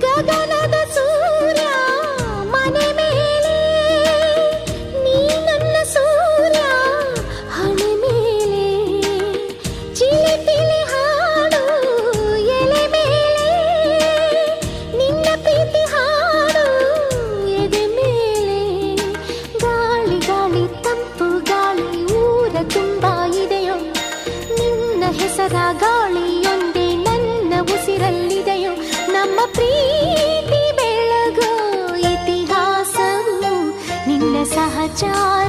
ಗಗನದ ಸೂರ್ಯ ಮನೆ ಮೇಲೆ, ನೀ ನನ್ನ ಸೂರ್ಯ ಹಣೆ ಮೇಲೆ. ಚಿಲಿಪಿಲಿ ಹಾಡು ಎಲೆ ಮೇಲೆ, ನಿನ್ನ ಪ್ರೀತಿ ಹಾಡು ಎದೆ ಮೇಲೆ. ಗಾಳಿ ಗಾಳಿ ತಂಪು ಗಾಳಿ ಊರ ತುಂಬ ಇದೆಯೋ, ನಿನ್ನ ಹೆಸರ ಗಾಳಿಯೊಂದೇ ನನ್ನ ಉಸಿರಲ್ಲಿದೆಯೋ. ನಮ್ಮ ಪ್ರೀತಿ ಬೆಳಗೋ ಇತಿಹಾಸವು ನಿನ್ನ ಸಹಚಾರ